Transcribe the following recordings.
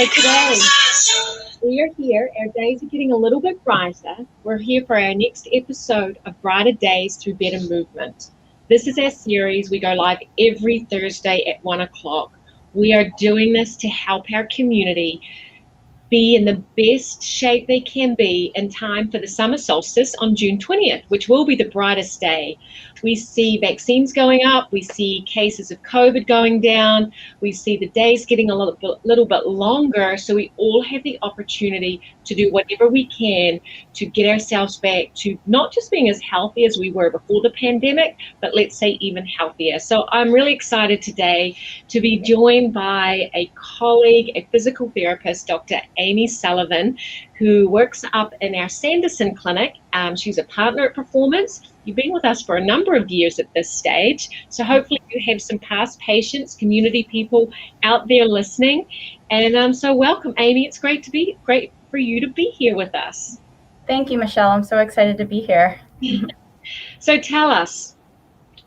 So today we are here. Our days are getting a little bit brighter. We're here for our next episode of Brighter Days Through Better Movement. This is our series. We go live every Thursday at 1 o'clock. We are doing this to help our community be in the best shape they can be in time for the summer solstice on June 20th, which will be the brightest day. We see vaccines going up, we see cases of COVID going down, we see the days getting a little bit longer, so we all have the opportunity to do whatever we can to get ourselves back to not just being as healthy as we were before the pandemic, but let's say even healthier. So I'm really excited today to be joined by a colleague, a physical therapist, Dr. Amy Sullivan, who works up in our Sanderson clinic. She's a partner at Performance. You've been with us for a number of years at this stage, so hopefully you have some past patients, community people out there listening. And so welcome, Amy. It's great for you to be here with us. Thank you, Michelle. I'm so excited to be here. So tell us,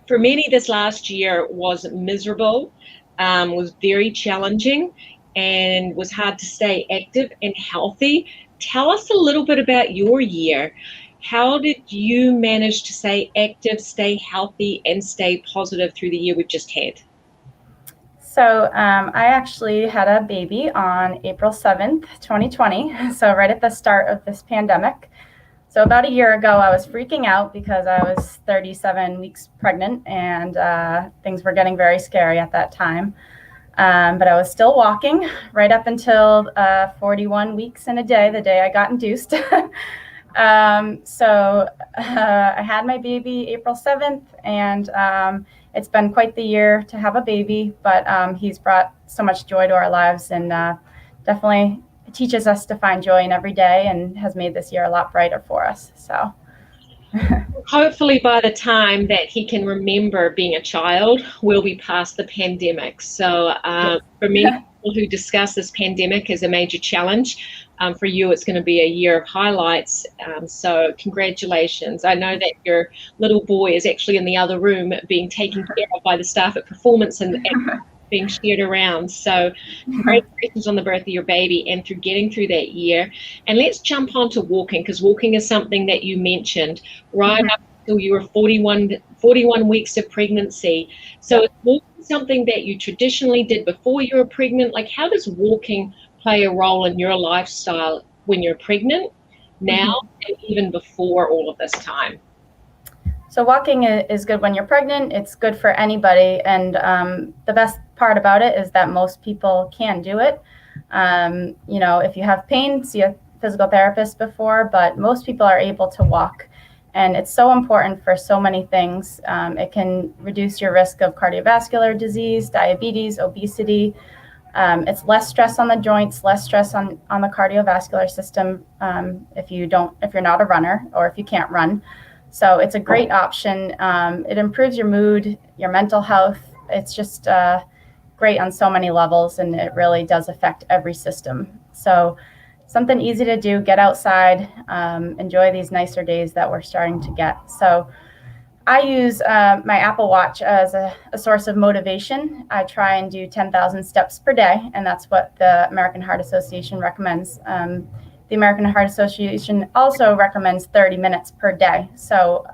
for many this last year was miserable, was very challenging, and was hard to stay active and healthy. Tell us a little bit about your year. How did you manage to stay active, stay healthy, and stay positive through the year we've just had? So I actually had a baby on April 7th, 2020, so right at the start of this pandemic. So about a year ago, I was freaking out because I was 37 weeks pregnant, and things were getting very scary at that time. But I was still walking right up until 41 weeks in a day, the day I got induced. So I had my baby April 7th, and it's been quite the year to have a baby, but he's brought so much joy to our lives, and definitely teaches us to find joy in every day, and has made this year a lot brighter for us. So hopefully by the time that he can remember being a child, we'll be past the pandemic. So for many people who discuss this pandemic as a major challenge, for you it's going to be a year of highlights. So congratulations. I know that your little boy is actually in the other room being taken care of by the staff at Performance and being shared around. So congratulations on the birth of your baby and through getting through that year. And let's jump on to walking, because walking is something that you mentioned right up until you were 41 weeks of pregnancy. So is walking something that you traditionally did before you were pregnant? Like, how does walking play a role in your lifestyle when you're pregnant, now, and even before all of this time? So walking is good when you're pregnant. It's good for anybody. And the best part about it is that most people can do it. If you have pain, see a physical therapist before, but most people are able to walk. And it's so important for so many things. It can reduce your risk of cardiovascular disease, diabetes, obesity. It's less stress on the joints, less stress on the cardiovascular system if you're not a runner or if you can't run. So it's a great option. It improves your mood, your mental health. It's just great on so many levels, and it really does affect every system. So something easy to do, get outside, enjoy these nicer days that we're starting to get. So I use my Apple Watch as a source of motivation. I try and do 10,000 steps per day, and that's what the American Heart Association recommends. The American Heart Association also recommends 30 minutes per day. So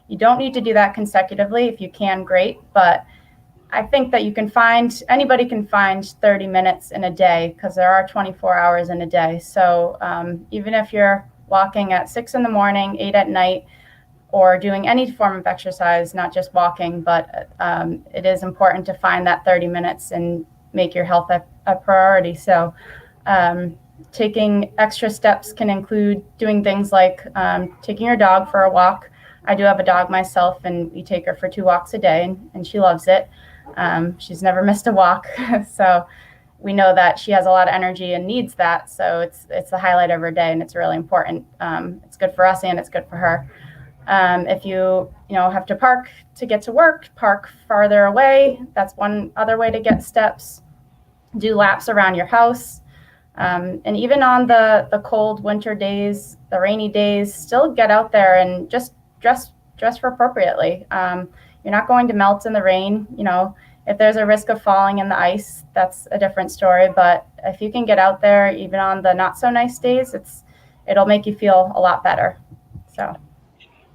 you don't need to do that consecutively. If you can, great. But I think that anybody can find 30 minutes in a day, because there are 24 hours in a day. So even if you're walking at 6 in the morning, 8 at night, or doing any form of exercise, not just walking, but it is important to find that 30 minutes and make your health a priority. So taking extra steps can include doing things like taking your dog for a walk. I do have a dog myself, and we take her for 2 walks a day, and she loves it. She's never missed a walk. So we know that she has a lot of energy and needs that. So it's the highlight of her day, and it's really important. It's good for us and it's good for her. If you have to park to get to work, park farther away. That's one other way to get steps. Do laps around your house. And even on the cold winter days, the rainy days, still get out there and just dress for appropriately. You're not going to melt in the rain. If there's a risk of falling in the ice, that's a different story. But if you can get out there, even on the not so nice days, it'll make you feel a lot better. So.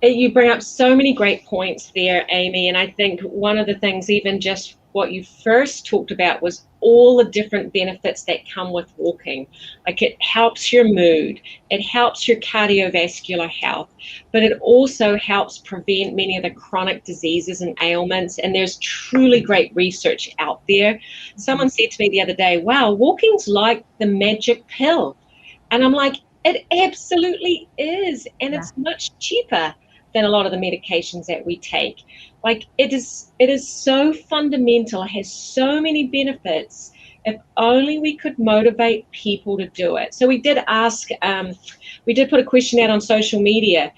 You bring up so many great points there, Amy. And I think one of the things, even just what you first talked about, was all the different benefits that come with walking. Like, it helps your mood, it helps your cardiovascular health, but it also helps prevent many of the chronic diseases and ailments. And there's truly great research out there. Someone said to me the other day, wow, walking's like the magic pill. And I'm like, it absolutely is. And it's much cheaper than a lot of the medications that we take. Like, it is so fundamental, it has so many benefits. If only we could motivate people to do it. So we did ask, we did put a question out on social media.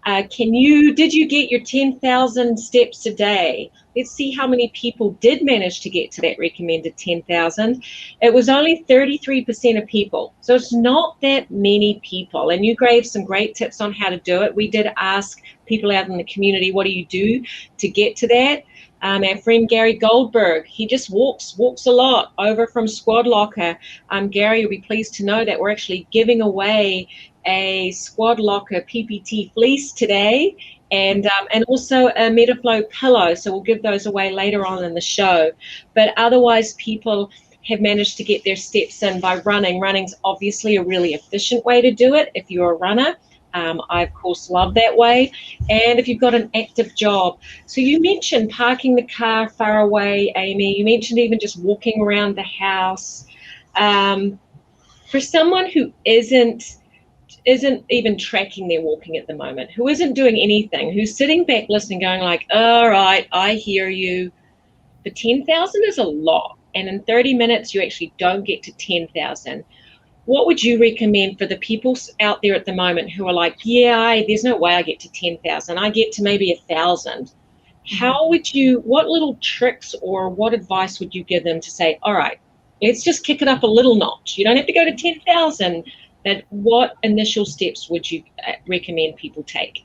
Did you get your 10,000 steps a day? Let's see how many people did manage to get to that recommended 10,000. It was only 33% of people. So it's not that many people. And you gave some great tips on how to do it. We did ask people out in the community, what do you do to get to that? Our friend Gary Goldberg, he just walks a lot over from Squad Locker. Gary, you'll be pleased to know that we're actually giving away a Squad Locker PPT fleece today, and also a Mediflow pillow. So we'll give those away later on in the show. But otherwise, people have managed to get their steps in by running. Running's obviously a really efficient way to do it if you're a runner. I, of course, love that way. And if you've got an active job. So you mentioned parking the car far away, Amy. You mentioned even just walking around the house. For someone who isn't even tracking their walking at the moment, who isn't doing anything, who's sitting back listening, going like, all right, I hear you. The 10,000 is a lot. And in 30 minutes, you actually don't get to 10,000. What would you recommend for the people out there at the moment who are like, yeah, there's no way I get to 10,000. I get to maybe 1,000. What little tricks or what advice would you give them to say, all right, let's just kick it up a little notch. You don't have to go to 10,000, but what initial steps would you recommend people take?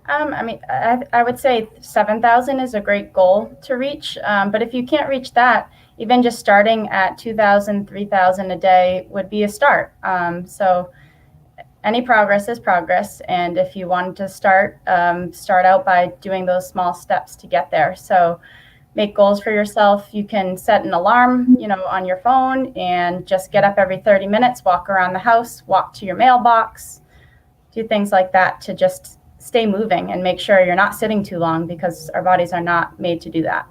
I would say 7,000 is a great goal to reach. But if you can't reach that, even just starting at 2,000, 3,000 a day would be a start. So any progress is progress. And if you want to start out by doing those small steps to get there. So make goals for yourself. You can set an alarm, on your phone, and just get up every 30 minutes, walk around the house, walk to your mailbox, do things like that to just stay moving and make sure you're not sitting too long, because our bodies are not made to do that.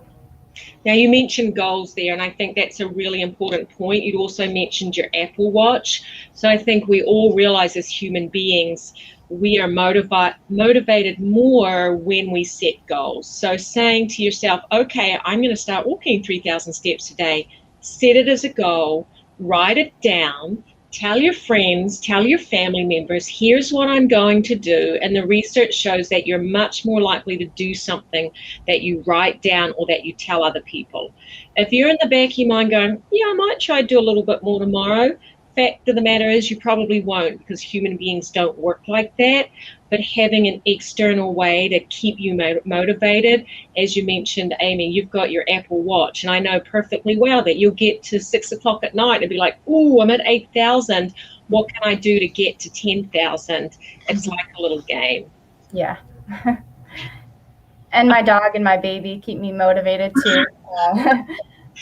Now, you mentioned goals there, and I think that's a really important point. You also mentioned your Apple Watch. So I think we all realize as human beings, we are motivated more when we set goals. So saying to yourself, okay, I'm going to start walking 3,000 steps a day, set it as a goal, write it down, tell your friends, tell your family members, here's what I'm going to do. And the research shows that you're much more likely to do something that you write down or that you tell other people. If you're in the back of your mind going, yeah, I might try to do a little bit more tomorrow, fact of the matter is you probably won't, because human beings don't work like that. But having an external way to keep you motivated, as you mentioned, Amy, you've got your Apple Watch, and I know perfectly well that you'll get to 6 o'clock at night and be like, oh, I'm at 8,000. What can I do to get to 10,000? It's like a little game. Yeah. And my dog and my baby keep me motivated too.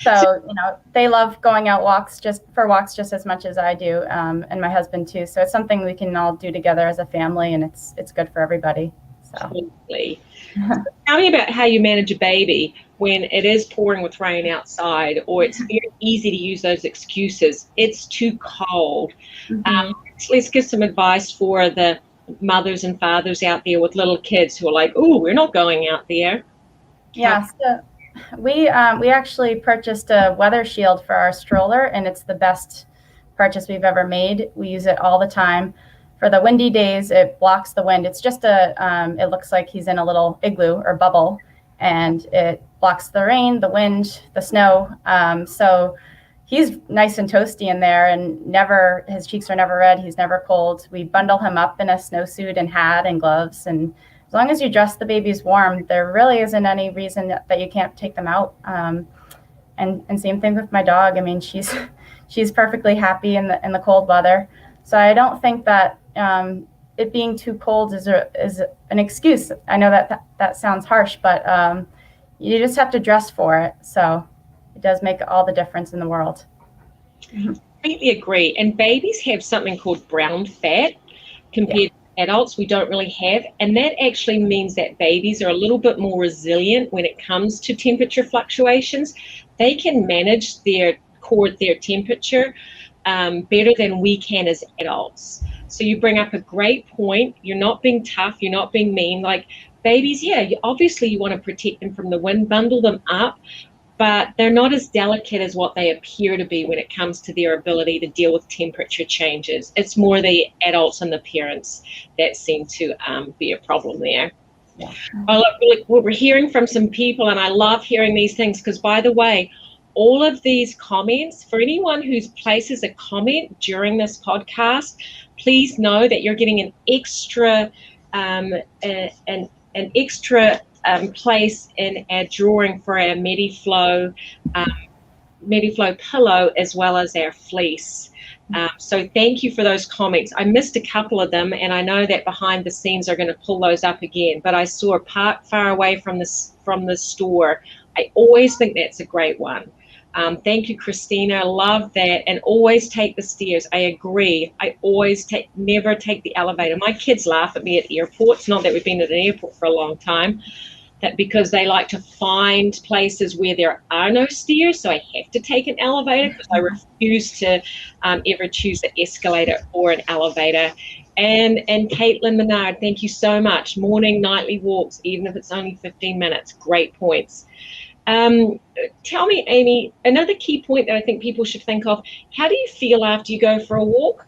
So, they love going out just as much as I do, and my husband too. So it's something we can all do together as a family, and it's good for everybody. So. Absolutely. So tell me about how you manage a baby when it is pouring with rain outside, or it's very easy to use those excuses. It's too cold. Mm-hmm. Let's give some advice for the mothers and fathers out there with little kids who are like, oh, we're not going out there. Yeah. So we actually purchased a weather shield for our stroller, and it's the best purchase we've ever made. We use it all the time. For the windy days, it blocks the wind. It's just it looks like he's in a little igloo or bubble, and it blocks the rain, the wind, the snow. So he's nice and toasty in there, and his cheeks are never red. He's never cold. We bundle him up in a snowsuit and hat and gloves, and as long as you dress the babies warm, there really isn't any reason that you can't take them out. And same thing with my dog. I mean, she's perfectly happy in the cold weather. So I don't think that it being too cold is an excuse. I know that sounds harsh, but you just have to dress for it. So it does make all the difference in the world. Completely agree. And babies have something called brown fat compared to adults we don't really have. And that actually means that babies are a little bit more resilient when it comes to temperature fluctuations. They can manage their temperature better than we can as adults. So you bring up a great point. You're not being tough. You're not being mean. Like babies, obviously you want to protect them from the wind, bundle them up, but they're not as delicate as what they appear to be when it comes to their ability to deal with temperature changes. It's more the adults and the parents that seem to be a problem there. Yeah. We're hearing from some people, and I love hearing these things because, by the way, all of these comments, for anyone who places a comment during this podcast, please know that you're getting an extra place in our drawing for our Mediflow pillow as well as our fleece. So thank you for those comments. I missed a couple of them, and I know that behind the scenes are going to pull those up again, but I saw a part far away from the store. I always think that's a great one. Thank you, Christina. Love that. And always take the stairs. I agree. I always never take the elevator. My kids laugh at me at airports, not that we've been at an airport for a long time, that because they like to find places where there are no stairs, so I have to take an elevator because I refuse to ever choose the escalator or an elevator. And Caitlin Menard, thank you so much. Morning, nightly walks, even if it's only 15 minutes. Great points. Tell me, Amy, another key point that I think people should think of, how do you feel after you go for a walk?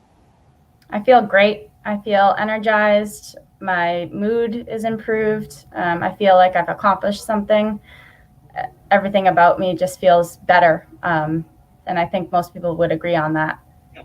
I feel great. I feel energized. My mood is improved. I feel like I've accomplished something. Everything about me just feels better. And I think most people would agree on that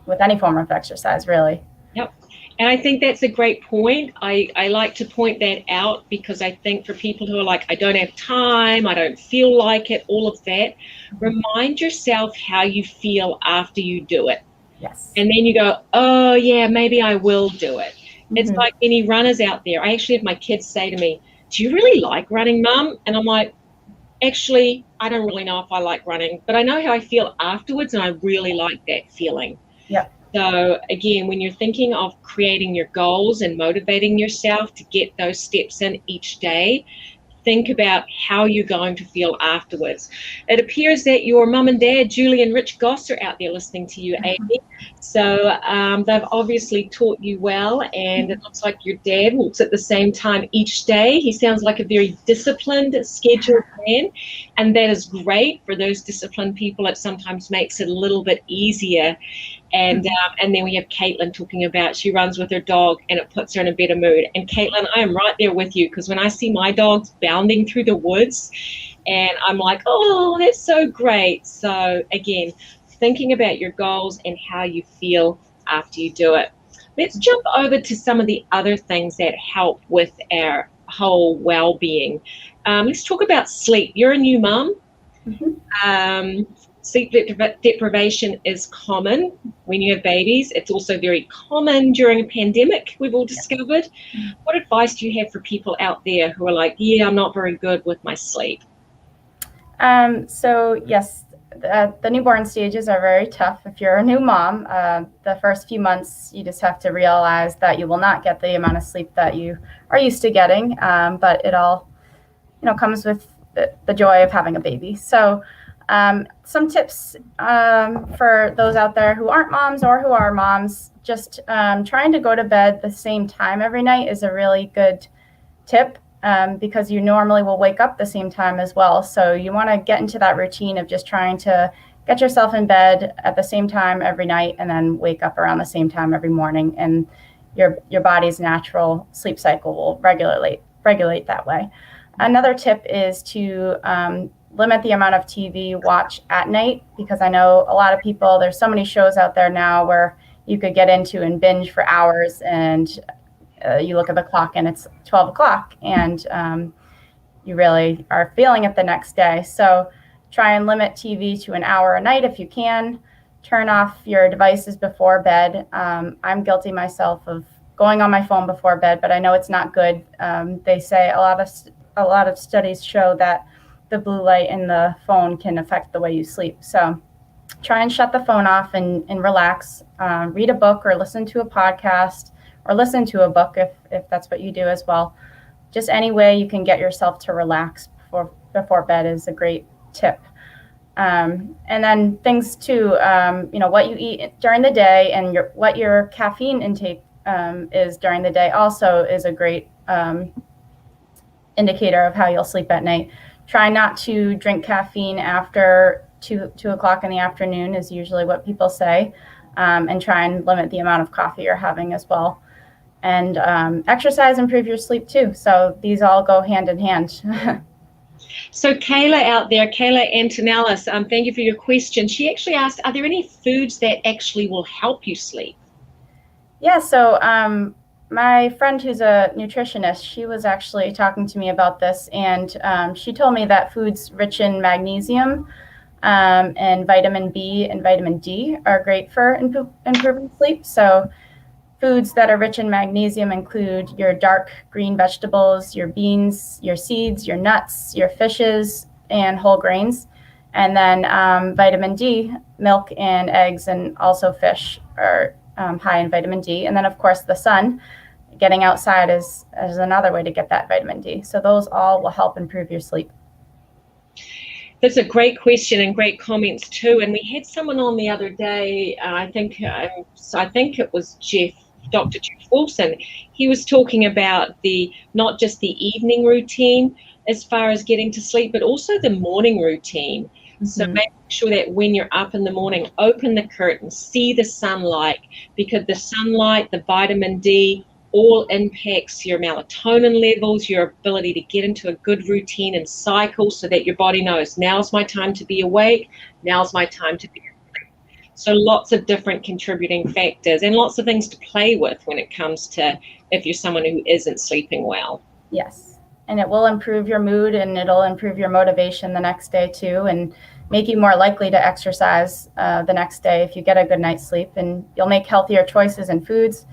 with any form of exercise, really. Yep. And I think that's a great point. I like to point that out because I think for people who are like, I don't have time, I don't feel like it, all of that, remind yourself how you feel after you do it. Yes. And then you go, oh, yeah, maybe I will do it. Mm-hmm. It's like any runners out there. I actually have my kids say to me, do you really like running, Mum? And I'm like, actually, I don't really know if I like running, but I know how I feel afterwards, and I really like that feeling. Yeah. So again, when you're thinking of creating your goals and motivating yourself to get those steps in each day, think about how you're going to feel afterwards. It appears that your mum and dad, Julie and Rich Goss, are out there listening to you, Amy. So they've obviously taught you well, and it looks like your dad walks at the same time each day. He sounds like a very disciplined, scheduled man, and that is great for those disciplined people. It sometimes makes it a little bit easier. And then we have Caitlin talking about she runs with her dog and it puts her in a better mood. And Caitlin, I am right there with you, because when I see my dogs bounding through the woods, and I'm like, oh, that's so great. So again, thinking about your goals and how you feel after you do it. Let's jump over to some of the other things that help with our whole well-being. Let's talk about sleep. You're a new mum. Mm-hmm. Sleep deprivation is common when you have babies. It's also very common during a pandemic, we've all discovered. What advice do you have for people out there who are like, yeah, I'm not very good with my sleep? So yes, the newborn stages are very tough. If you're a new mom, the first few months, you just have to realize that you will not get the amount of sleep that you are used to getting. But it all, comes with the joy of having a baby. So some tips for those out there who aren't moms or who are moms, just trying to go to bed the same time every night is a really good tip, because you normally will wake up the same time as well. So you want to get into that routine of just trying to get yourself in bed at the same time every night and then wake up around the same time every morning. And your body's natural sleep cycle will regulate that way. Another tip is to limit the amount of TV watch at night, because I know a lot of people, there's so many shows out there now where you could get into and binge for hours, and you look at the clock and it's 12 o'clock, and you really are feeling it the next day. So try and limit TV to an hour a night if you can. Turn off your devices before bed. I'm guilty myself of going on my phone before bed, but I know it's not good. They say a lot of studies show that the blue light in the phone can affect the way you sleep. So try and shut the phone off and relax. Read a book or listen to a podcast, or listen to a book if that's what you do as well. Just any way you can get yourself to relax before bed is a great tip. And then things too, what you eat during the day and what your caffeine intake is during the day also is a great indicator of how you'll sleep at night. Try not to drink caffeine after 2 o'clock in the afternoon is usually what people say, and try and limit the amount of coffee you're having as well. And exercise, improve your sleep too. So these all go hand in hand. So Kayla out there, Kayla Antonellis, thank you for your question. She actually asked, are there any foods that actually will help you sleep? Yeah, so my friend who's a nutritionist, she was actually talking to me about this, and she told me that foods rich in magnesium and vitamin B and vitamin D are great for improving sleep. So foods that are rich in magnesium include your dark green vegetables, your beans, your seeds, your nuts, your fishes, and whole grains. And then vitamin D, milk and eggs, and also fish are high in vitamin D. And then, of course, the sun. Getting outside is another way to get that vitamin D. So those all will help improve your sleep. That's a great question and great comments too. And we had someone on the other day, I think it was Dr. Jeff Wilson. He was talking about not just the evening routine as far as getting to sleep, but also the morning routine. Mm-hmm. So make sure that when you're up in the morning, open the curtains, see the sunlight, because the sunlight, the vitamin D, all impacts your melatonin levels, your ability to get into a good routine and cycle, so that your body knows, now's my time to be awake, now's my time to be asleep. So lots of different contributing factors and lots of things to play with when it comes to if you're someone who isn't sleeping well. Yes, and it will improve your mood, and it'll improve your motivation the next day too, and make you more likely to exercise the next day if you get a good night's sleep, and you'll make healthier choices in foods.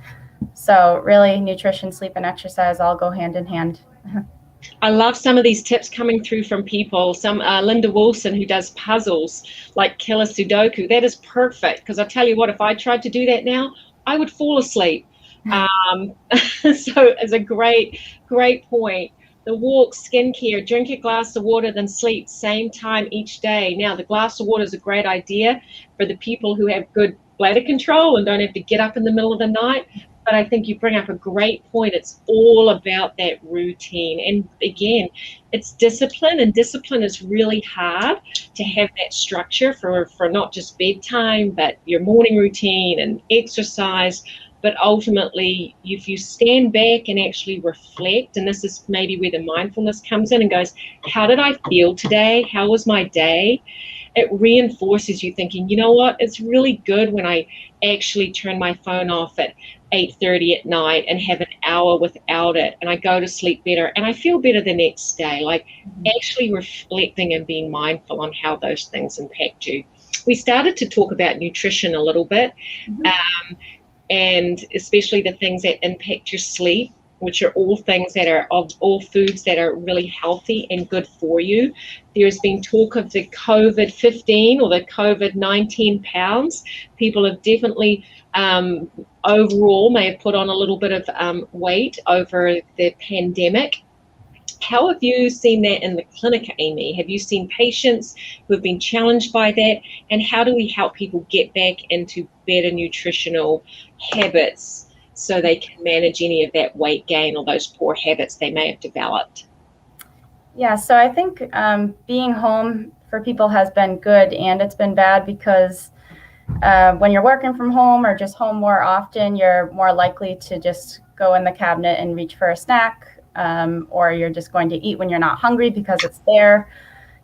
So really, nutrition, sleep, and exercise all go hand in hand. I love some of these tips coming through from people. Some Linda Wilson, who does puzzles like Killer Sudoku. That is perfect, because I tell you what, if I tried to do that now, I would fall asleep. So it's a great point. The walk, skincare, drink a glass of water, then sleep, same time each day. Now, the glass of water is a great idea for the people who have good bladder control and don't have to get up in the middle of the night. But I think you bring up a great point. It's all about that routine. And again, it's discipline, and discipline is really hard to have that structure for not just bedtime, but your morning routine and exercise. But ultimately, if you stand back and actually reflect, and this is maybe where the mindfulness comes in and goes, how did I feel today? How was my day? It reinforces you thinking, you know what, it's really good when I actually turn my phone off at 8:30 at night and have an hour without it, and I go to sleep better and I feel better the next day. Like actually reflecting and being mindful on how those things impact you. We started to talk about nutrition a little bit, and especially the things that impact your sleep, which are all things that are of all foods that are really healthy and good for you. There's been talk of the COVID-15 or the COVID-19 pounds. People have definitely overall may have put on a little bit of weight over the pandemic. How have you seen that in the clinic, Amy? Have you seen patients who have been challenged by that? And how do we help people get back into better nutritional habits so they can manage any of that weight gain or those poor habits they may have developed? Yeah, so I think being home for people has been good, and it's been bad because when you're working from home or just home more often, you're more likely to just go in the cabinet and reach for a snack, or you're just going to eat when you're not hungry because it's there.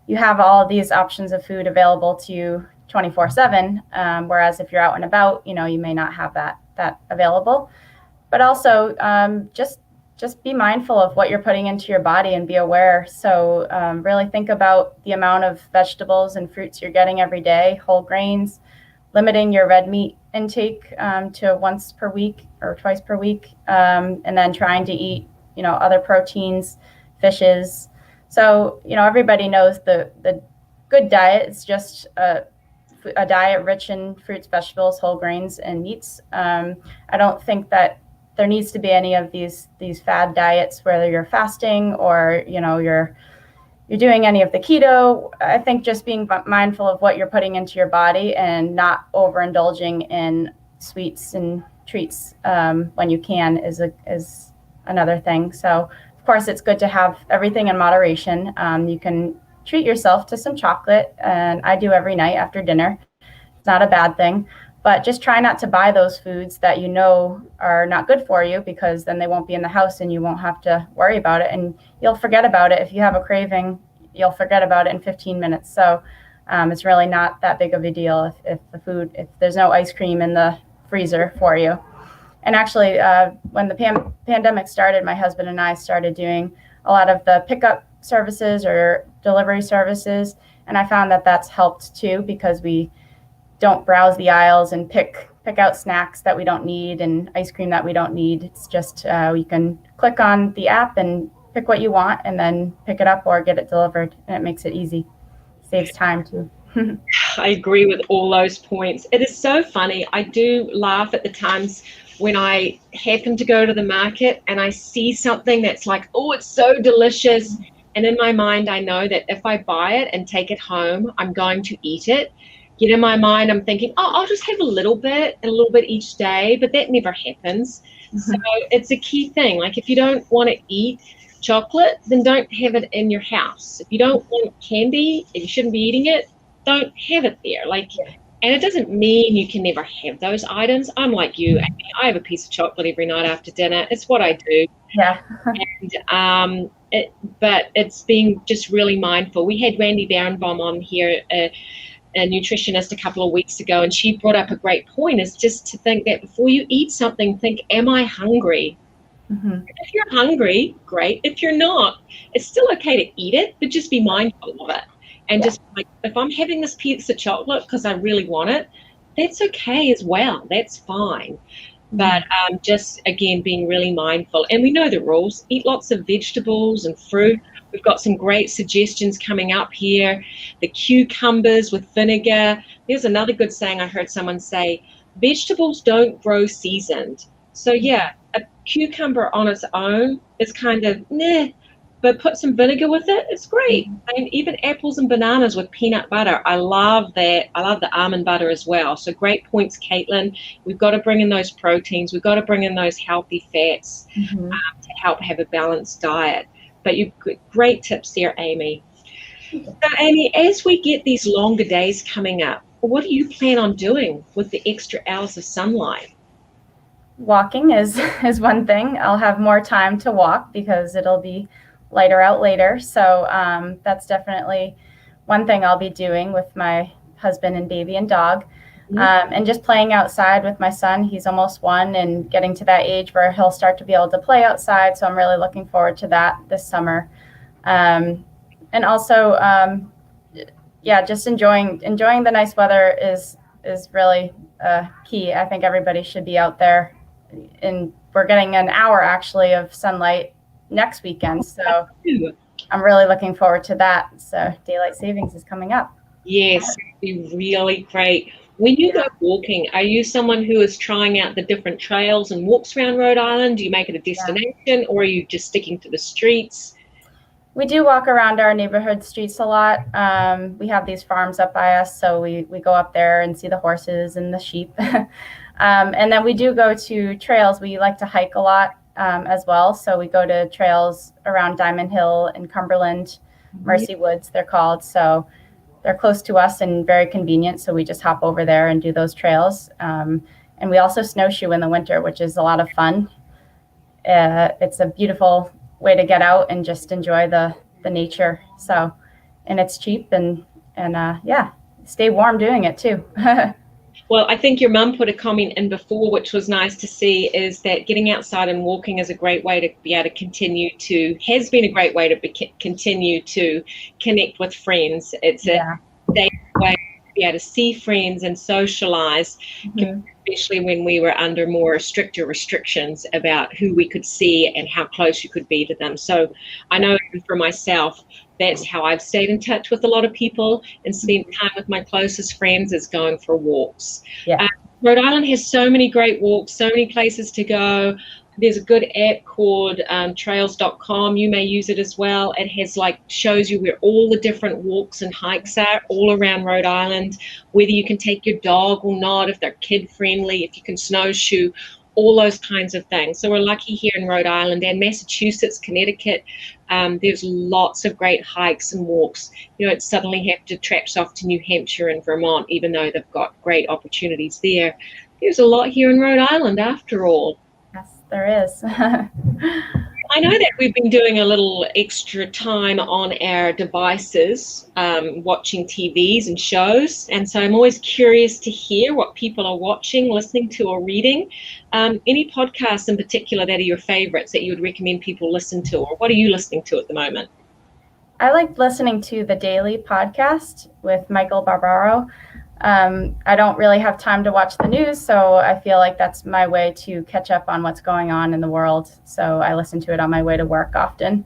You have all of these options of food available to you 24/7, whereas if you're out and about, you may not have that available. but also just be mindful of what you're putting into your body and be aware. So really think about the amount of vegetables and fruits you're getting every day, whole grains, limiting your red meat intake to once per week or twice per week, and then trying to eat, other proteins, fishes. So, everybody knows the good diet is just a diet rich in fruits, vegetables, whole grains, and meats. I don't think that there needs to be any of these fad diets, whether you're fasting or you're doing any of the keto. I think just being mindful of what you're putting into your body and not overindulging in sweets and treats when you can is another thing. So of course it's good to have everything in moderation. You can treat yourself to some chocolate, and I do every night after dinner. It's not a bad thing. But just try not to buy those foods that are not good for you, because then they won't be in the house and you won't have to worry about it. And you'll forget about it. If you have a craving, you'll forget about it in 15 minutes. So it's really not that big of a deal if there's no ice cream in the freezer for you. And actually, when the pandemic started, my husband and I started doing a lot of the pickup services or delivery services. And I found that that's helped too, because we don't browse the aisles and pick out snacks that we don't need and ice cream that we don't need. It's just you can click on the app and pick what you want and then pick it up or get it delivered, and it makes it easy. Saves time too. I agree with all those points. It is so funny. I do laugh at the times when I happen to go to the market and I see something that's like, oh, it's so delicious. And in my mind, I know that if I buy it and take it home, I'm going to eat it. Yet in my mind, I'm thinking, oh, I'll just have a little bit each day, but that never happens. Mm-hmm. So it's a key thing. Like if you don't want to eat chocolate, then don't have it in your house. If you don't want candy and you shouldn't be eating it, don't have it there. And it doesn't mean you can never have those items. I'm like you. I have a piece of chocolate every night after dinner. It's what I do. Yeah. And but it's being just really mindful. We had Randy Barenbaum on here, a nutritionist, a couple of weeks ago, and she brought up a great point, is just to think that before you eat something, think, am I hungry? Mm-hmm. If you're hungry, great. If you're not, it's still okay to eat it, but just be mindful of it. And just like, if I'm having this piece of chocolate because I really want it, that's okay as well. That's fine. But just, again, being really mindful. And we know the rules. Eat lots of vegetables and fruit. We've got some great suggestions coming up here. The cucumbers with vinegar. There's another good saying I heard someone say, vegetables don't grow seasoned. So, yeah, a cucumber on its own is kind of, but put some vinegar with it, it's great. And even apples and bananas with peanut butter. I love that. I love the almond butter as well. So great points, Caitlin. We've got to bring in those proteins. We've got to bring in those healthy fats to help have a balanced diet. But you've got great tips there, Amy. So, Amy, as we get these longer days coming up, what do you plan on doing with the extra hours of sunlight? Walking is one thing. I'll have more time to walk because it'll be lighter out later. So that's definitely one thing I'll be doing with my husband and baby and dog. And just playing outside with my son. He's almost 1 and getting to that age where he'll start to be able to play outside. So I'm really looking forward to that this summer. And also, just enjoying the nice weather is really key. I think everybody should be out there. And we're getting an hour actually of sunlight next weekend. So I'm really looking forward to that. So daylight savings is coming up. Yes, it'd be really great. When you go walking, are you someone who is trying out the different trails and walks around Rhode Island? Do you make it a destination, or are you just sticking to the streets? We do walk around our neighborhood streets a lot. We have these farms up by us, so we go up there and see the horses and the sheep. And then we do go to trails. We like to hike a lot as well. So we go to trails around Diamond Hill and Cumberland, Mercy Woods, they're called. So they're close to us and very convenient. So we just hop over there and do those trails. And we also snowshoe in the winter, which is a lot of fun. It's a beautiful way to get out and just enjoy the nature. So, and it's cheap and stay warm doing it too. Well, I think your mum put a comment in before, which was nice to see, is that getting outside and walking is a great way to be able to has been a great way to continue to connect with friends. It's a safe way to be able to see friends and socialize, especially when we were under more stricter restrictions about who we could see and how close you could be to them. So I know for myself, that's how I've stayed in touch with a lot of people and spent time with my closest friends, is going for walks. Yeah. Rhode Island has so many great walks, so many places to go. There's a good app called trails.com. You may use it as well. It has shows you where all the different walks and hikes are all around Rhode Island, whether you can take your dog or not, if they're kid friendly, if you can snowshoe, all those kinds of things. So we're lucky here in Rhode Island and Massachusetts, Connecticut. There's lots of great hikes and walks. You don't suddenly have to traipse off to New Hampshire and Vermont, even though they've got great opportunities there. There's a lot here in Rhode Island after all. Yes, there is. I know that we've been doing a little extra time on our devices, watching TVs and shows, and so I'm always curious to hear what people are watching, listening to, or reading. Any podcasts in particular that are your favorites that you would recommend people listen to, or what are you listening to at the moment? I like listening to the Daily podcast with Michael Barbaro. I don't really have time to watch the news, so I feel like that's my way to catch up on what's going on in the world. So I listen to it on my way to work often.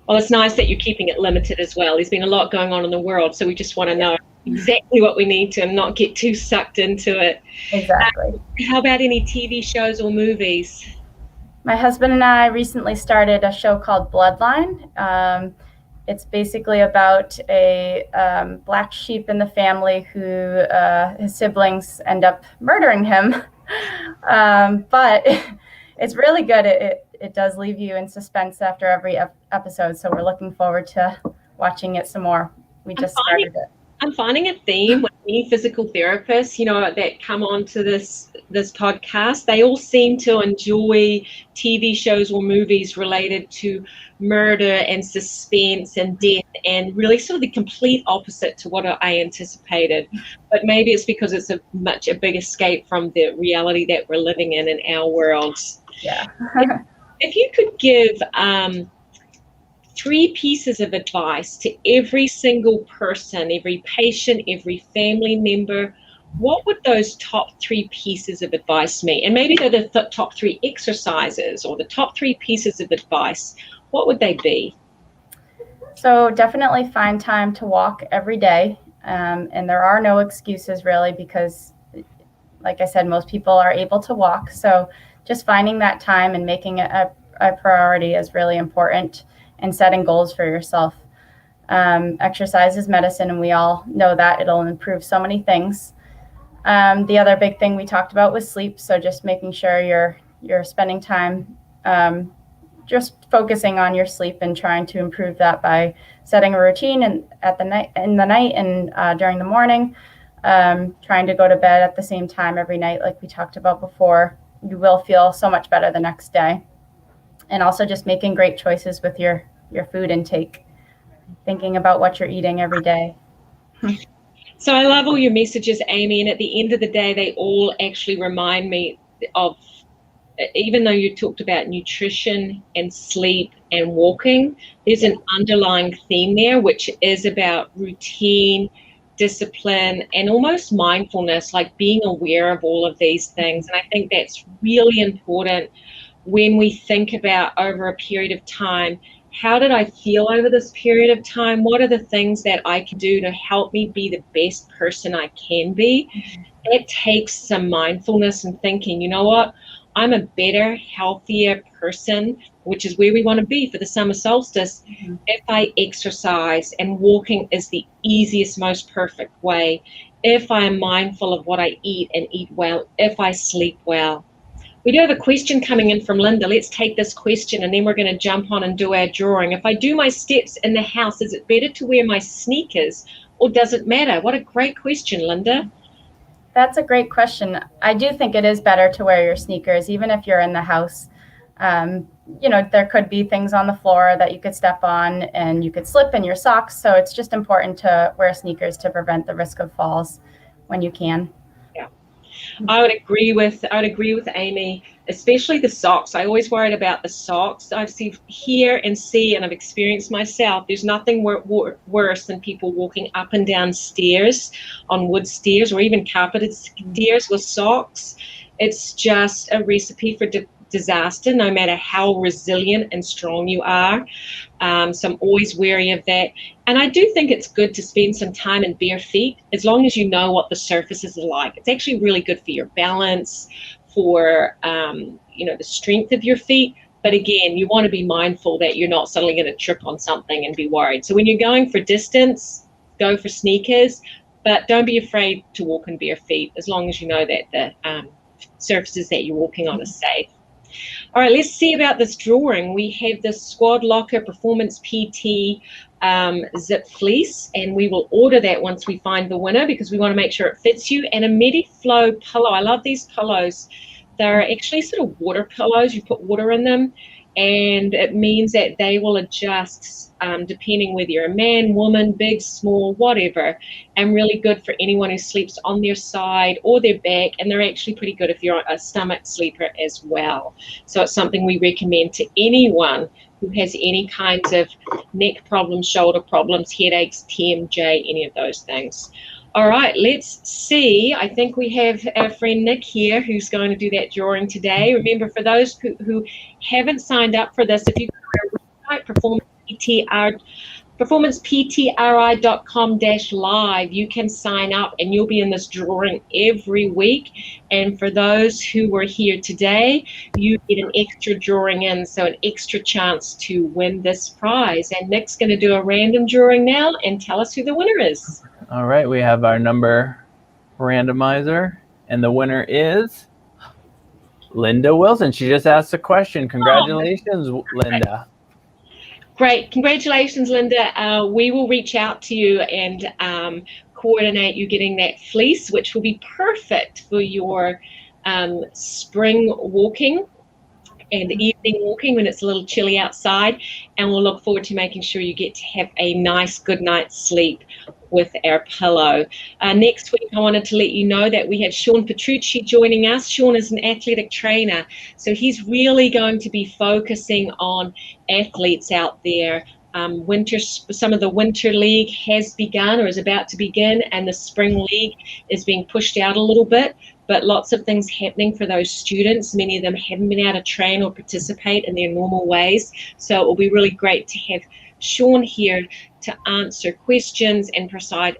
Well, it's nice that you're keeping it limited as well. There's been a lot going on in the world, so we just want to know exactly what we need to and not get too sucked into it. Exactly. How about any TV shows or movies? My husband and I recently started a show called Bloodline. It's basically about a black sheep in the family who his siblings end up murdering him. But it's really good. It does leave you in suspense after every episode. So we're looking forward to watching it some more. We just started it. I'm finding a theme with many physical therapists, that come on to this podcast. They all seem to enjoy TV shows or movies related to murder and suspense and death, and really sort of the complete opposite to what I anticipated. But maybe it's because it's a big escape from the reality that we're living in our worlds. Yeah. If you could give 3 pieces of advice to every single person, every patient, every family member, what would those top 3 pieces of advice mean? And maybe they're the top 3 exercises or the top 3 pieces of advice. What would they be? So definitely find time to walk every day. And there are no excuses really, because like I said, most people are able to walk. So just finding that time and making it a priority is really important, and setting goals for yourself. Exercise is medicine, and we all know that it'll improve so many things. The other big thing we talked about was sleep. So just making sure you're spending time just focusing on your sleep and trying to improve that by setting a routine in the night and during the morning. Trying to go to bed at the same time every night, like we talked about before. You will feel so much better the next day. And also just making great choices with your food intake, thinking about what you're eating every day. So I love all your messages, Amy, and at the end of the day, they all actually remind me of, even though you talked about nutrition and sleep and walking, there's an underlying theme there, which is about routine, discipline, and almost mindfulness, like being aware of all of these things. And I think that's really important when we think about over a period of time, how did I feel over this period of time? What are the things that I can do to help me be the best person I can be? It takes some mindfulness and thinking, you know what? I'm a better, healthier person, which is where we want to be for the summer solstice, if I exercise, and walking is the easiest, most perfect way. If I am mindful of what I eat and eat well, if I sleep well. We do have a question coming in from Linda. Let's take this question and then we're going to jump on and do our drawing. If I do my steps in the house, is it better to wear my sneakers or does it matter? What a great question, Linda. That's a great question. I do think it is better to wear your sneakers, even if you're in the house. There could be things on the floor that you could step on and you could slip in your socks. So it's just important to wear sneakers to prevent the risk of falls when you can. Yeah. I would agree with Amy, especially the socks. I always worried about the socks. I've seen, hear and see, and I've experienced myself. There's nothing worse than people walking up and down stairs, on wood stairs or even carpeted stairs with socks. It's just a recipe for disaster, no matter how resilient and strong you are. So I'm always wary of that. And I do think it's good to spend some time in bare feet, as long as you know what the surfaces are like. It's actually really good for your balance, for the strength of your feet. But again, you want to be mindful that you're not suddenly going to trip on something and be worried. So when you're going for distance, go for sneakers, but don't be afraid to walk in bare feet, as long as you know that the surfaces that you're walking on are safe. All right, let's see about this drawing. We have the Squad Locker Performance PT zip fleece, and we will order that once we find the winner, because we want to make sure it fits you. And a Mediflow pillow. I love these pillows. They're actually sort of water pillows. You put water in them, and it means that they will adjust depending whether you're a man, woman, big, small, whatever, and really good for anyone who sleeps on their side or their back. And they're actually pretty good if you're a stomach sleeper as well. So it's something we recommend to anyone who has any kinds of neck problems, shoulder problems, headaches, TMJ, any of those things. All right, let's see. I think we have our friend Nick here who's going to do that drawing today. Remember, for those who haven't signed up for this, if you go to our website, performanceptri.com/live, you can sign up and you'll be in this drawing every week. And for those who were here today, you get an extra drawing in, so an extra chance to win this prize. And Nick's going to do a random drawing now and tell us who the winner is. All right, we have our number randomizer, and the winner is Linda Wilson. She just asked a question. Congratulations, Linda. Great. Congratulations, Linda. We will reach out to you and coordinate you getting that fleece, which will be perfect for your spring walking and evening walking when it's a little chilly outside. And we'll look forward to making sure you get to have a nice good night's sleep with our pillow. Next week, I wanted to let you know that we have Sean Petrucci joining us. Sean is an athletic trainer, so he's really going to be focusing on athletes out there. Some of the winter league has begun or is about to begin, and the spring league is being pushed out a little bit, but lots of things happening for those students. Many of them haven't been able to train or participate in their normal ways, so it will be really great to have Sean here to answer questions and provide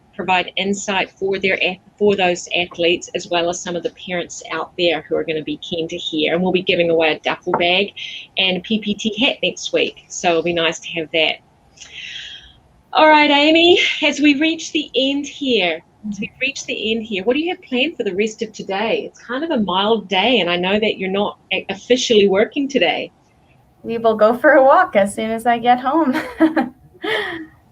insight for those athletes, as well as some of the parents out there who are going to be keen to hear. And we'll be giving away a duffel bag and a PPT hat next week, so it'll be nice to have that. All right, Amy, as we reach the end here, what do you have planned for the rest of today? It's kind of a mild day, and I know that you're not officially working today. We will go for a walk as soon as I get home.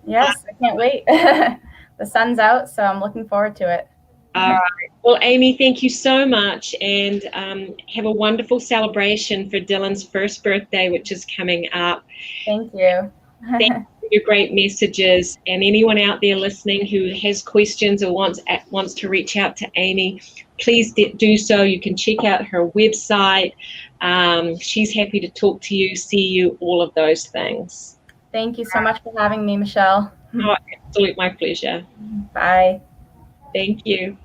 Yes, I can't wait. The sun's out, so I'm looking forward to it. All right. Well, Amy, thank you so much, and have a wonderful celebration for Dylan's first birthday, which is coming up. Thank you. Thank you for your great messages, and anyone out there listening who has questions or wants to reach out to Amy, please do so. You can check out her website. She's happy to talk to you, see you, all of those things. Thank you so much for having me, Michelle. Oh, absolutely, my pleasure. Bye. Thank you.